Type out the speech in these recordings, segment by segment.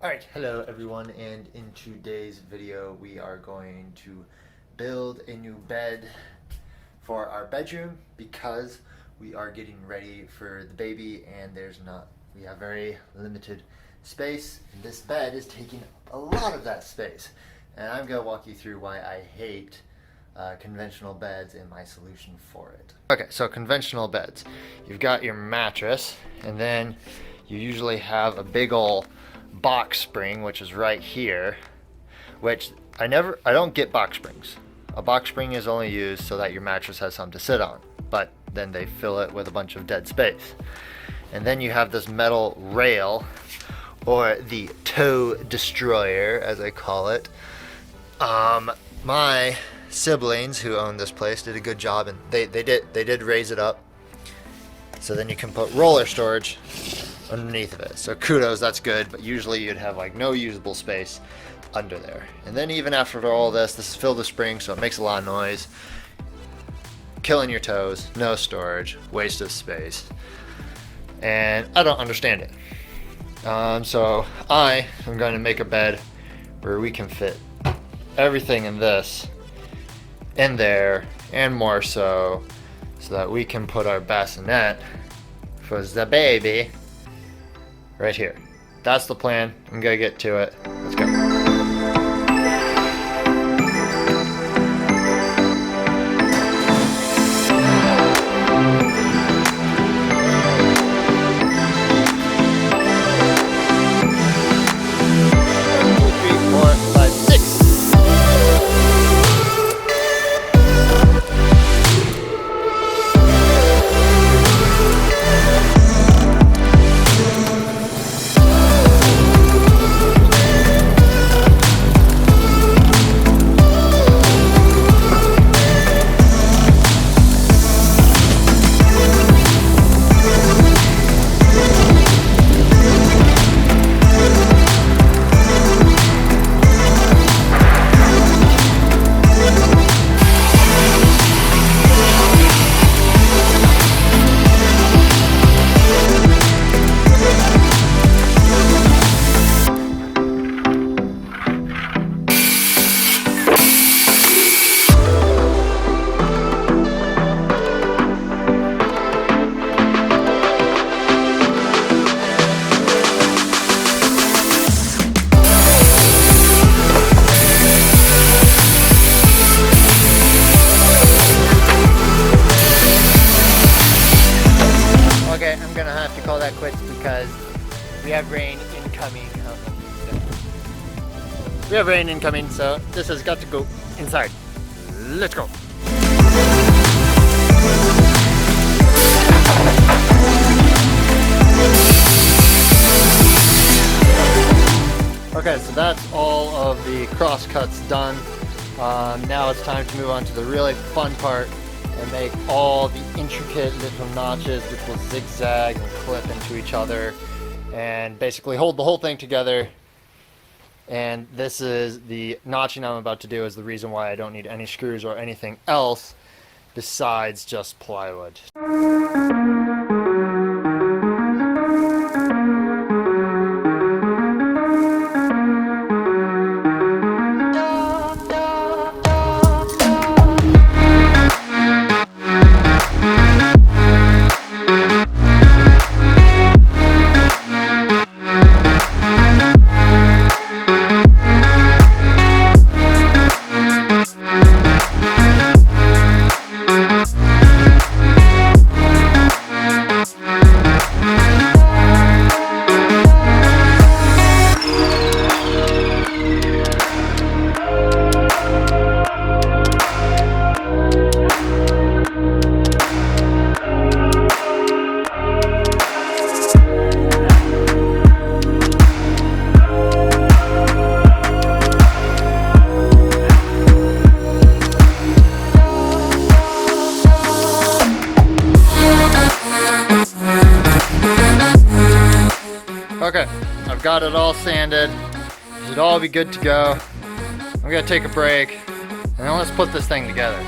Alright, hello everyone, and in today's video we are going to build a new bed for our bedroom because we are getting ready for the baby and we have very limited space, and this bed is taking up a lot of that space. And I'm going to walk you through why I hate conventional beds and my solution for it. Okay, so conventional beds. You've got your mattress, and then you usually have a big ol' box spring, which is right here, which I don't get box springs. A box spring is only used so that your mattress has something to sit on, but then they fill it with a bunch of dead space. And then you have this metal rail, or the toe destroyer as I call it. My siblings who own this place did a good job, and they did raise it up so then you can put roller storage underneath of it. So kudos, that's good, but usually you'd have like no usable space under there. And then even after all this is filled with springs, so it makes a lot of noise, killing your toes, no storage, waste of space, and I don't understand it. So I am going to make a bed where we can fit everything in this in there and more so that we can put our bassinet for the baby right here. That's the plan. I'm gonna get to it. Let's go. I'm gonna have to call that quits because we have rain incoming. We have rain incoming, so this has got to go inside. Let's go. Okay, so that's all of the cross cuts done. Now it's time to move on to the really fun part and make all the intricate little notches which will zigzag and clip into each other and basically hold the whole thing together. And this is the notching I'm about to do is the reason why I don't need any screws or anything else besides just plywood. Okay, I've got it all sanded. It should all be good to go. I'm gonna take a break, and then let's put this thing together.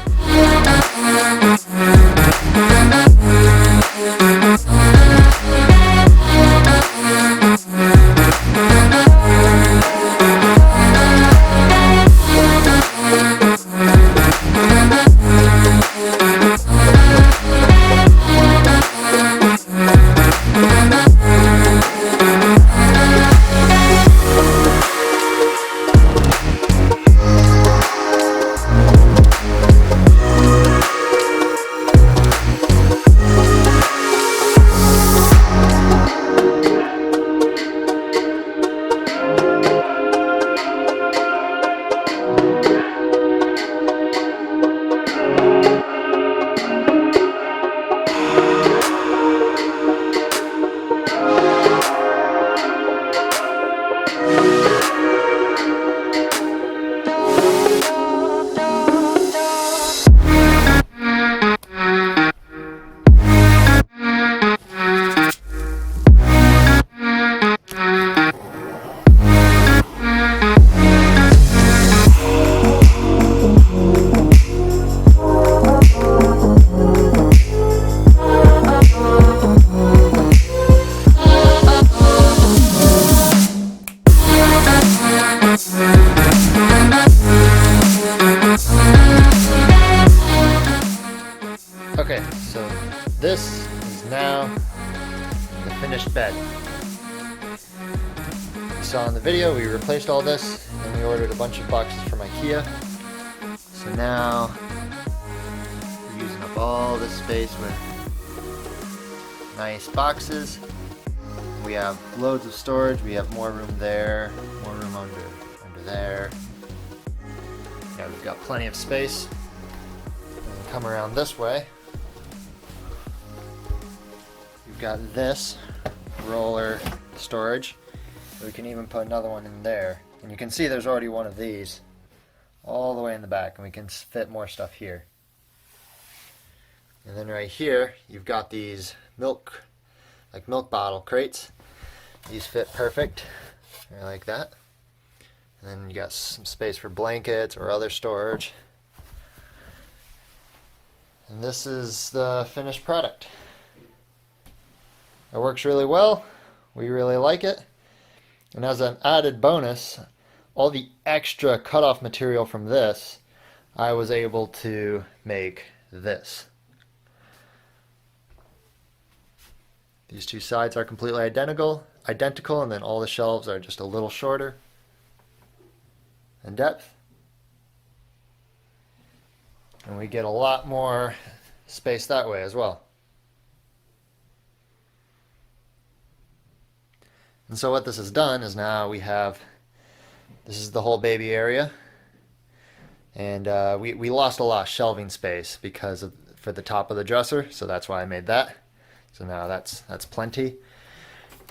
saw in the video, we replaced all this and we ordered a bunch of boxes from IKEA. So now we're using up all this space with nice boxes. We have loads of storage. We have more room there, more room under there. Yeah, we've got plenty of space. And come around this way. We've got this roller storage. We can even put another one in there. And you can see there's already one of these all the way in the back, and we can fit more stuff here. And then right here, you've got these milk bottle crates. These fit perfect, like that. And then you got some space for blankets or other storage. And this is the finished product. It works really well. We really like it. And as an added bonus, all the extra cutoff material from this, I was able to make this. These two sides are completely identical, and then all the shelves are just a little shorter in depth. And we get a lot more space that way as well. And so what this has done is now we have, this is the whole baby area. And we lost a lot of shelving space for the top of the dresser, so that's why I made that. So now that's plenty.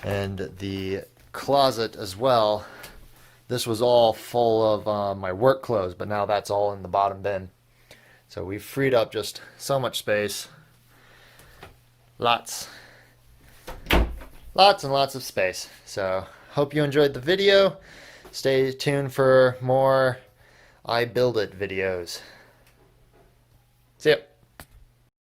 And the closet as well, this was all full of my work clothes, but now that's all in the bottom bin. So we've freed up just so much space. Lots and lots of space. So hope you enjoyed the video. Stay tuned for more I Build It videos. See ya.